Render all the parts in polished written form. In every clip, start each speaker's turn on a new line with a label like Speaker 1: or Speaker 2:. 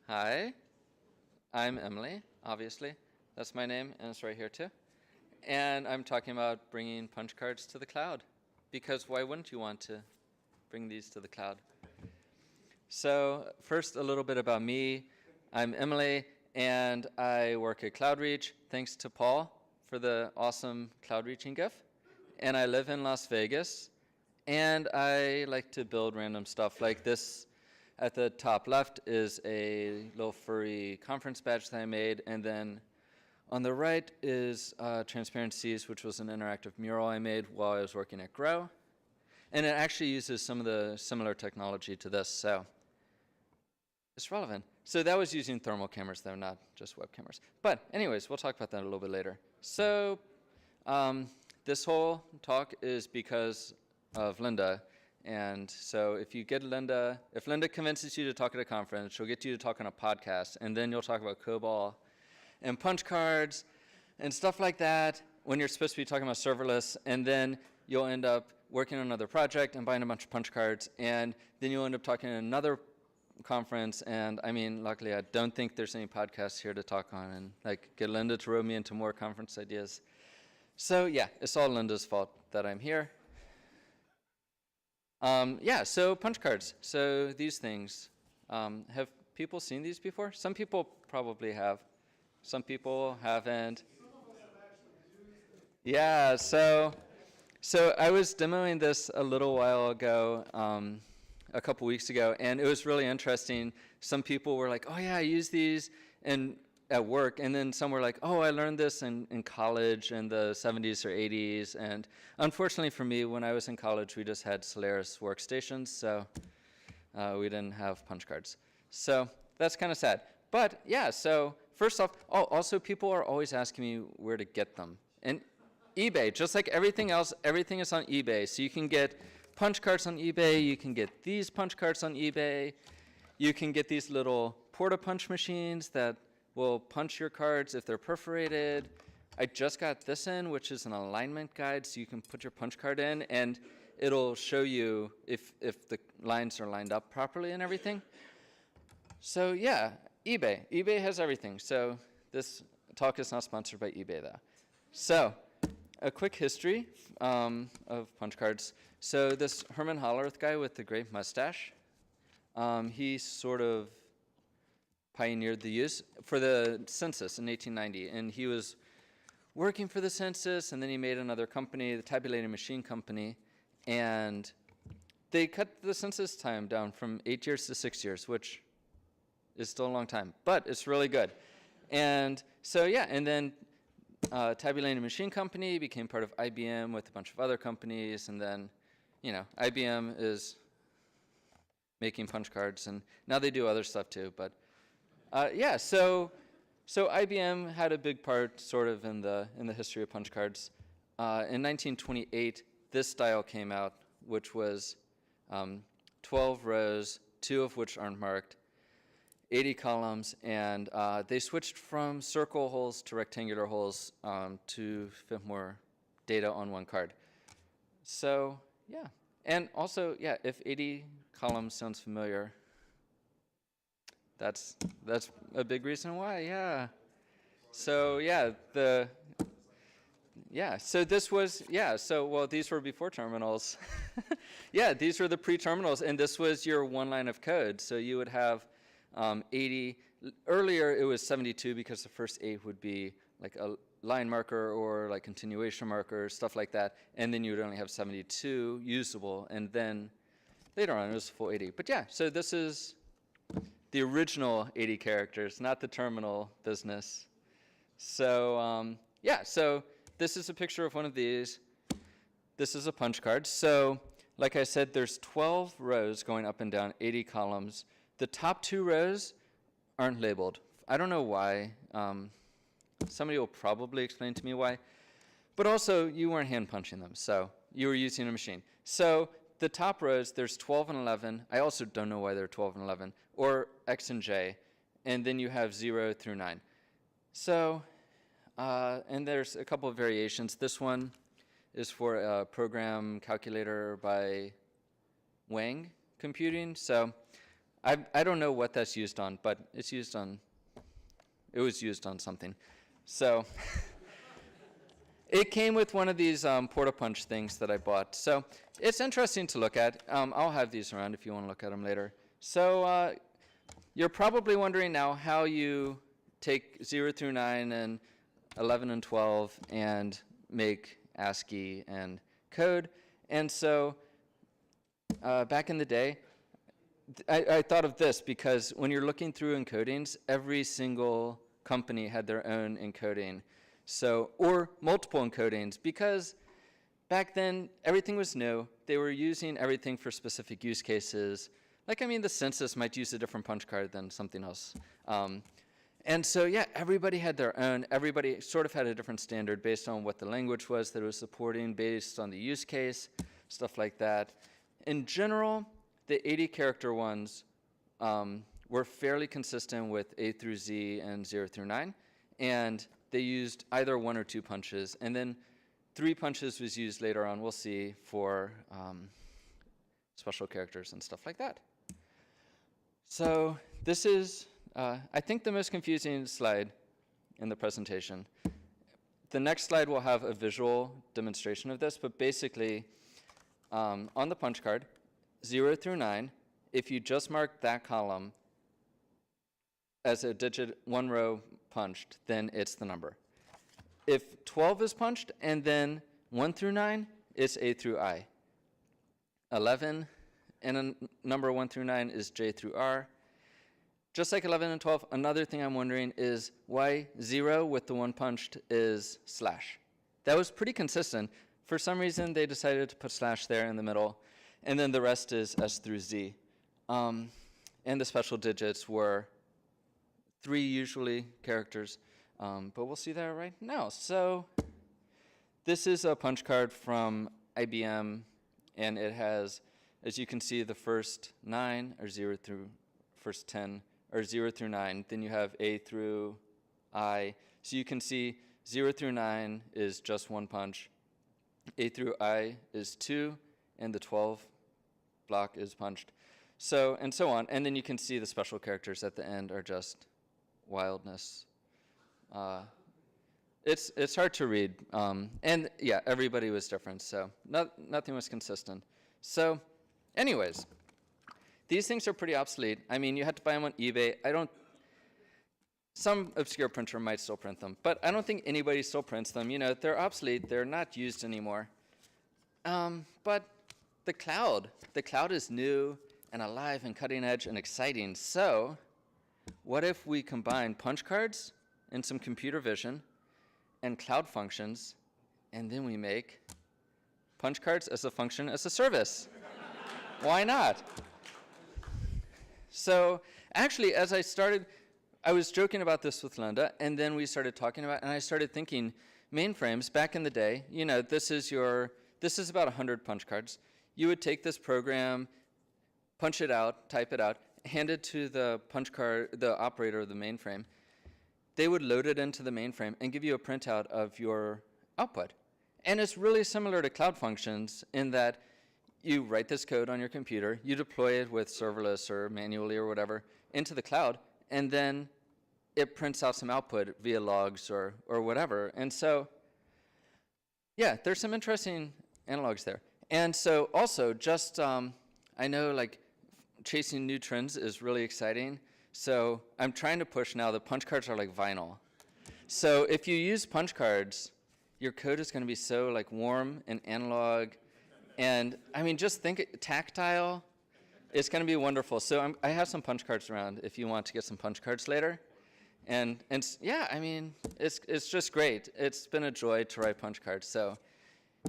Speaker 1: Hi, I'm Emily, obviously. That's my name, and it's right here too. And I'm talking about bringing punch cards to the cloud, because why wouldn't you want to bring these to the cloud? So first, a little bit about me. I'm Emily, and I work at CloudReach, thanks to Paul for the awesome CloudReaching GIF. And I live in Las Vegas, and I like to build random stuff like this. At the top left is a little furry conference badge that I made, and then on the right is Transparencies, which was an interactive mural I made while I was working at Grow. And it actually uses some of the similar technology to this, so it's relevant. So that was using thermal cameras, though, not just web cameras. But anyways, we'll talk about that a little bit later. So this whole talk is because of Linda. And so if you get Linda, if Linda convinces you to talk at a conference, she'll get you to talk on a podcast, and then you'll talk about COBOL and punch cards and stuff like that when you're supposed to be talking about serverless, and then you'll end up working on another project and buying a bunch of punch cards, and then you'll end up talking at another conference, and I mean, luckily I don't think there's any podcasts here to talk on and like get Linda to row me into more conference ideas. So yeah, it's all Linda's fault that I'm here. Yeah, so punch cards. So these things, have people seen these before? Some people probably have. Some people haven't. Yeah, so I was demoing this a little while ago, a couple weeks ago, and it was really interesting. Some people were like, oh yeah, I use these at work, and then some were like, oh, I learned this in college in the 70s or 80s, and unfortunately for me, when I was in college, we just had Solaris workstations, so we didn't have punch cards. So that's kind of sad. But yeah, so first off, also people are always asking me where to get them. And eBay, just like everything else, everything is on eBay. So you can get punch cards on eBay, you can get these punch cards on eBay, you can get these little porta-punch machines that will punch your cards if they're perforated. I just got this in, which is an alignment guide, so you can put your punch card in, and it'll show you if the lines are lined up properly and everything. So yeah, eBay. eBay has everything. So this talk is not sponsored by eBay, though. So a quick history of punch cards. So this Herman Hollerith guy with the great mustache, he sort of pioneered the use for the census in 1890, and he was working for the census, and then he made another company, the Tabulating Machine Company, and they cut the census time down from 8 years to 6 years, which is still a long time, but it's really good. And so yeah, and then Tabulating Machine Company became part of IBM with a bunch of other companies, and then, you know, IBM is making punch cards, and now they do other stuff too, but yeah, so IBM had a big part sort of in the history of punch cards. In 1928, this style came out, which was 12 rows, 2 of which aren't marked, 80 columns, and they switched from circle holes to rectangular holes to fit more data on one card. So yeah, and also, yeah, if 80 columns sounds familiar, that's a big reason why, yeah. So yeah, so this was, well, these were before terminals. Yeah, these were the pre-terminals, and this was your one line of code. So you would have 80, earlier it was 72 because the first 8 would be like a line marker or like continuation marker, stuff like that, and then you would only have 72 usable, and then later on it was full 80. But yeah, so this is the original 80 characters, not the terminal business. So yeah, so this is a picture of one of these. This is a punch card. So like I said, there's 12 rows going up and down, 80 columns. The top 2 rows aren't labeled. I don't know why. Somebody will probably explain to me why. But also, you weren't hand punching them, so you were using a machine. So the top rows, there's 12 and 11. I also don't know why they're 12 and 11, or X and J, and then you have 0 through 9. So, and there's a couple of variations. This one is for a program calculator by Wang Computing. So I don't know what that's used on, but it was used on something. So it came with one of these Porta-Punch things that I bought. So it's interesting to look at. I'll have these around if you want to look at them later. So you're probably wondering now how you take 0 through 9 and 11 and 12 and make ASCII and code. And so back in the day, I thought of this because when you're looking through encodings, every single company had their own encoding. So, or multiple encodings, because back then everything was new. They were using everything for specific use cases. Like, I mean, the census might use a different punch card than something else. And so, yeah, everybody had their own. Everybody sort of had a different standard based on what the language was that it was supporting, based on the use case, stuff like that. In general, the 80-character ones were fairly consistent with A through Z and 0 through 9. And they used either 1 or 2 punches. And then 3 punches was used later on, we'll see, for special characters and stuff like that. So this is, I think, the most confusing slide in the presentation. The next slide will have a visual demonstration of this, but basically, on the punch card, 0 through 9, if you just mark that column as a digit 1 row punched, then it's the number. If 12 is punched and then 1 through 9, it's A through I. 11 and a number 1 through 9 is J through R. Just like 11 and 12, another thing I'm wondering is why 0 with the 1 punched is slash. That was pretty consistent. For some reason, they decided to put slash there in the middle, and then the rest is S through Z. And the special digits were 3 usually characters, but we'll see that right now. So this is a punch card from IBM, and it has, as you can see, the first 9 or 0 through first 10 or 0 through 9. Then you have A through I. So you can see 0 through 9 is just 1 punch. A through I is 2, and the 12 block is punched. So, and so on. And then you can see the special characters at the end are just wildness. It's hard to read. And yeah, everybody was different, so nothing was consistent. So anyways, these things are pretty obsolete. I mean, you had to buy them on eBay. Some obscure printer might still print them, but I don't think anybody still prints them. You know, they're obsolete. They're not used anymore. But the cloud is new and alive and cutting edge and exciting. So what if we combine punch cards and some computer vision and cloud functions, and then we make punch cards as a function as a service? Why not? So actually, as I was joking about this with Linda, and then we started talking about it, and I started thinking, mainframes, back in the day, you know, this is about 100 punch cards. You would take this program, punch it out, type it out, hand it to the punch card, the operator of the mainframe. They would load it into the mainframe and give you a printout of your output. And it's really similar to cloud functions in that you write this code on your computer, you deploy it with serverless or manually or whatever into the cloud, and then it prints out some output via logs or whatever. And so, yeah, there's some interesting analogs there. And so also just, I know like chasing new trends is really exciting. So I'm trying to push now, the punch cards are like vinyl. So if you use punch cards, your code is going to be so like warm and analog. And I mean, just think tactile. It's going to be wonderful. So I have some punch cards around if you want to get some punch cards later. And yeah, I mean, it's just great. It's been a joy to write punch cards. So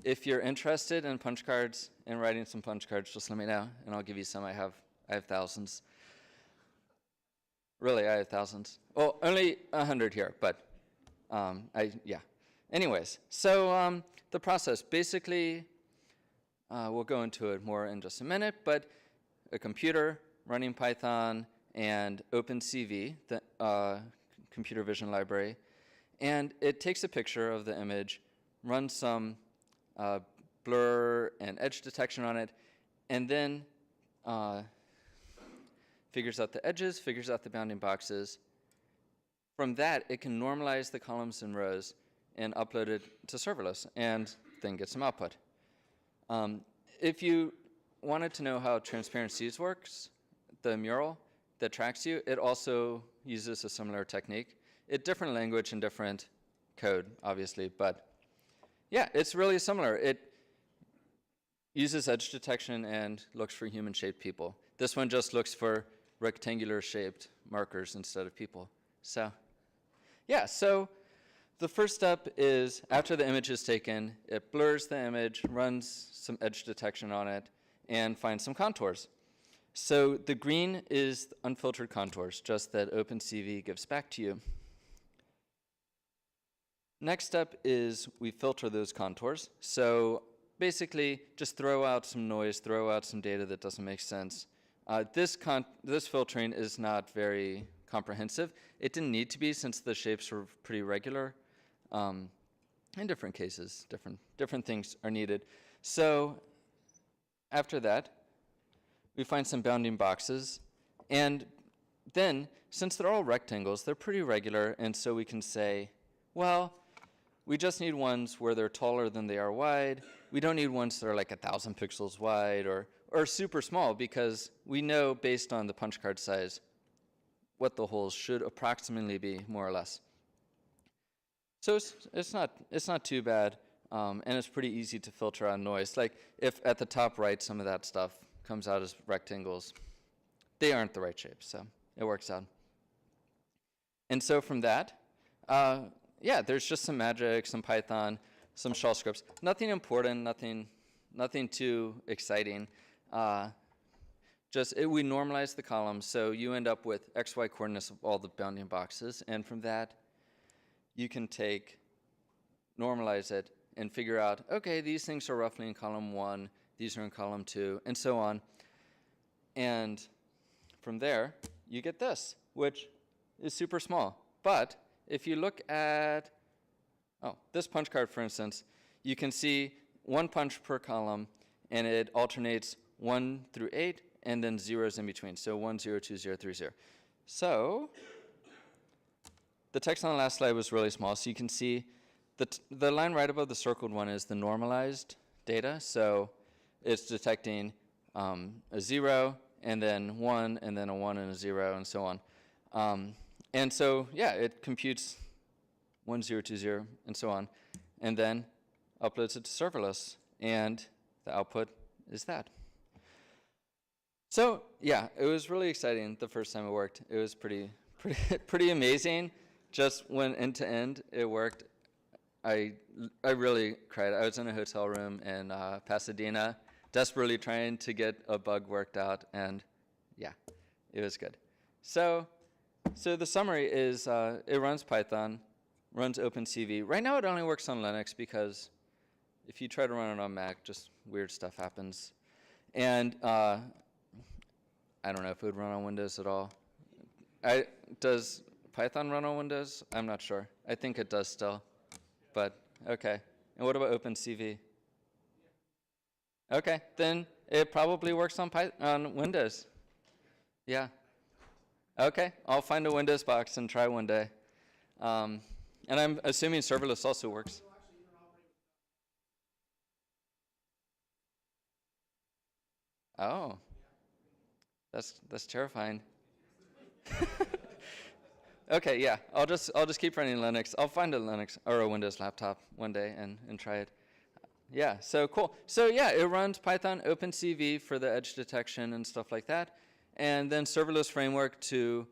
Speaker 1: if you're interested in punch cards and writing some punch cards, just let me know, and I'll give you some. I have thousands. Really, I have thousands. Well, only 100 here, but yeah. Anyways, so the process, basically, we'll go into it more in just a minute, but a computer running Python and OpenCV, the computer vision library, and it takes a picture of the image, runs some blur and edge detection on it, and then figures out the edges, figures out the bounding boxes. From that, it can normalize the columns and rows and upload it to serverless, and then get some output. If you wanted to know how transparencies works, the mural that tracks you, it also uses a similar technique. It's different language and different code, obviously, but yeah, it's really similar. It uses edge detection and looks for human-shaped people. This one just looks for rectangular-shaped markers instead of people. So yeah, so the first step is after the image is taken, it blurs the image, runs some edge detection on it, and finds some contours. So the green is unfiltered contours, just that OpenCV gives back to you. Next step is we filter those contours. So basically, just throw out some noise, throw out some data that doesn't make sense. This filtering is not very comprehensive. It didn't need to be since the shapes were pretty regular. In different cases, different things are needed. So after that, we find some bounding boxes. And then, since they're all rectangles, they're pretty regular, and so we can say, well, we just need ones where they're taller than they are wide. We don't need ones that are like 1,000 pixels wide or super small, because we know based on the punch card size what the holes should approximately be, more or less. So it's not too bad, and it's pretty easy to filter out noise. Like if at the top right some of that stuff comes out as rectangles, they aren't the right shape, so it works out. And so from that, yeah, there's just some magic, some Python, some shell scripts. Nothing important, nothing too exciting. We normalize the columns, so you end up with XY coordinates of all the bounding boxes, and from that, you can normalize it, and figure out, okay, these things are roughly in column 1, these are in column 2, and so on. And from there, you get this, which is super small. But if you look at, this punch card, for instance, you can see one punch per column, and it alternates 1 through 8, and then zeros in between. So 1, 0, 2, 0, 3, 0. So the text on the last slide was really small, so you can see the line right above the circled one is the normalized data. So it's detecting a 0, and then 1, and then a 1 and a 0, and so on. And so, yeah, it computes 1, 0, 2, 0, and so on, and then uploads it to serverless, and the output is that. So, yeah, it was really exciting the first time it worked. It was pretty amazing. Just when end to end it worked, I really cried. I was in a hotel room in Pasadena, desperately trying to get a bug worked out, and yeah, it was good. So the summary is it runs Python, runs OpenCV. Right now it only works on Linux because if you try to run it on Mac, just weird stuff happens. And I don't know if it would run on Windows at all. Does Python run on Windows? I'm not sure. I think it does still, but okay. And what about OpenCV? Okay, then it probably works on Windows. Yeah. Okay, I'll find a Windows box and try one day. And I'm assuming serverless also works. Oh, that's terrifying. Okay, yeah, I'll just keep running Linux. I'll find a Linux or a Windows laptop one day and try it. Yeah, so cool. So yeah, it runs Python OpenCV for the edge detection and stuff like that, and then serverless framework to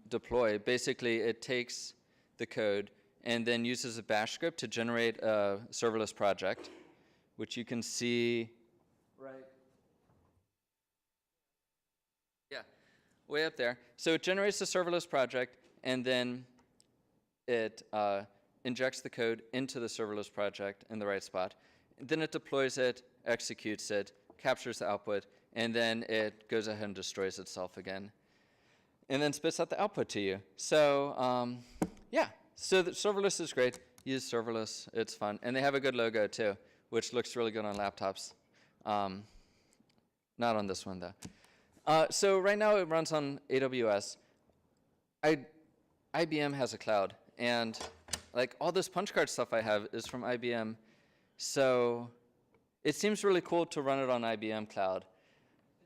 Speaker 1: deploy. Basically, it takes the code and then uses a bash script to generate a serverless project, which you can see right. Yeah, way up there. So it generates a serverless project, and then it injects the code into the serverless project in the right spot. Then it deploys it, executes it, captures the output, and then it goes ahead and destroys itself again, and then spits out the output to you. So yeah, so the serverless is great. Use serverless, it's fun. And they have a good logo too, which looks really good on laptops. Not on this one though. So right now it runs on AWS. IBM has a cloud, and like all this punch card stuff I have is from IBM. So it seems really cool to run it on IBM Cloud.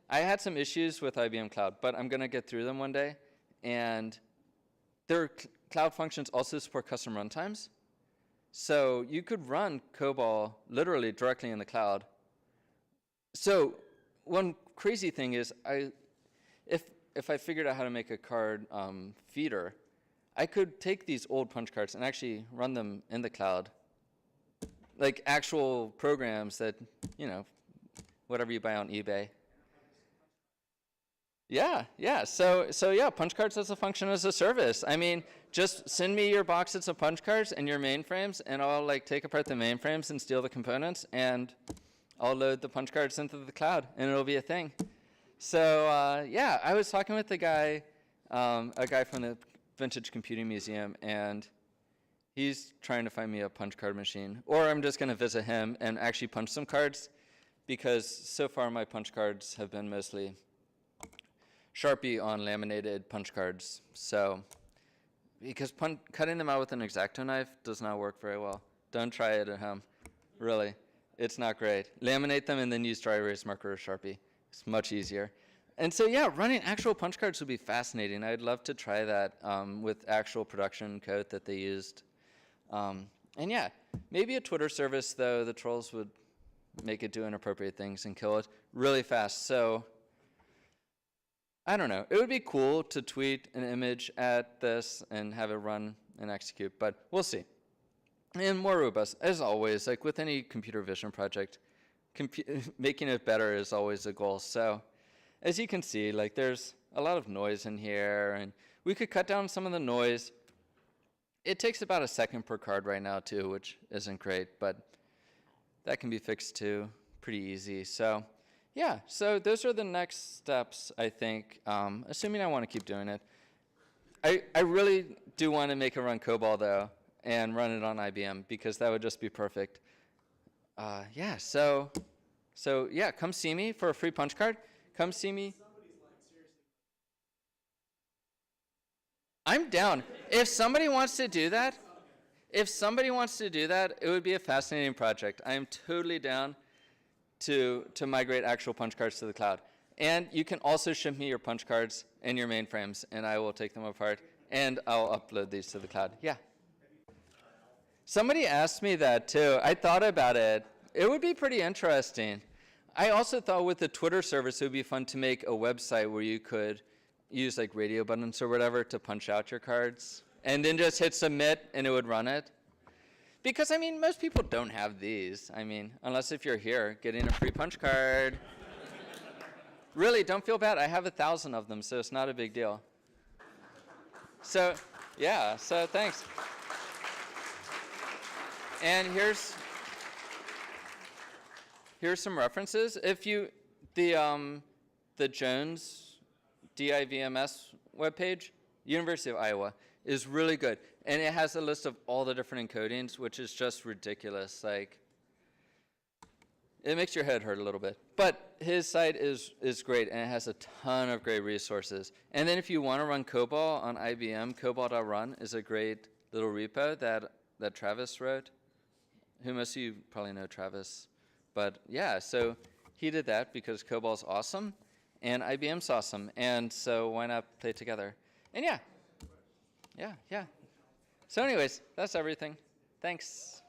Speaker 1: I had some issues with IBM Cloud, but I'm going to get through them one day. And their cloud functions also support custom runtimes. So you could run COBOL literally directly in the cloud. So one crazy thing is, if I figured out how to make a card feeder, I could take these old punch cards and actually run them in the cloud, like actual programs that, whatever you buy on eBay. Yeah. So yeah, punch cards as a function as a service. I mean, just send me your boxes of punch cards and your mainframes, and I'll like take apart the mainframes and steal the components, and I'll load the punch cards into the cloud, and it'll be a thing. So yeah, I was talking with a guy from the Vintage Computing Museum, and he's trying to find me a punch card machine, or I'm just going to visit him and actually punch some cards, because so far my punch cards have been mostly Sharpie on laminated punch cards. So, because cutting them out with an X-Acto knife does not work very well. Don't try it at home. Really, it's not great. Laminate them and then use dry erase marker or Sharpie. It's much easier. And so yeah, running actual punch cards would be fascinating. I'd love to try that with actual production code that they used. And yeah, maybe a Twitter service, though the trolls would make it do inappropriate things and kill it really fast. So I don't know. It would be cool to tweet an image at this and have it run and execute, but we'll see. And more robust, as always, like with any computer vision project, making it better is always a goal. So as you can see, like there's a lot of noise in here, and we could cut down some of the noise. It takes about a second per card right now too, which isn't great, but that can be fixed too, pretty easy. So yeah, so those are the next steps, I think, assuming I want to keep doing it. I really do want to make it run COBOL, though, and run it on IBM, because that would just be perfect. Yeah, so yeah, come see me for a free punch card. Come see me. I'm down. If somebody wants to do that, it would be a fascinating project. I am totally down to migrate actual punch cards to the cloud. And you can also ship me your punch cards and your mainframes, and I will take them apart, and I'll upload these to the cloud. Yeah. Somebody asked me that too. I thought about it. It would be pretty interesting. I also thought with the Twitter service, it would be fun to make a website where you could use like radio buttons or whatever to punch out your cards, and then just hit submit, and it would run it. Because, I mean, most people don't have these. I mean, unless if you're here getting a free punch card. Really, don't feel bad. I have 1,000 of them, so it's not a big deal. So, yeah, so thanks. And here's some references. If you, the Jones DIVMS webpage, University of Iowa, is really good. And it has a list of all the different encodings, which is just ridiculous. Like, it makes your head hurt a little bit. But his site is great, and it has a ton of great resources. And then if you want to run COBOL on IBM, COBOL.run is a great little repo that Travis wrote. Who most of you probably know Travis. But yeah, so he did that because COBOL's awesome, and IBM's awesome. And so why not play together? And yeah. So anyways, that's everything. Thanks.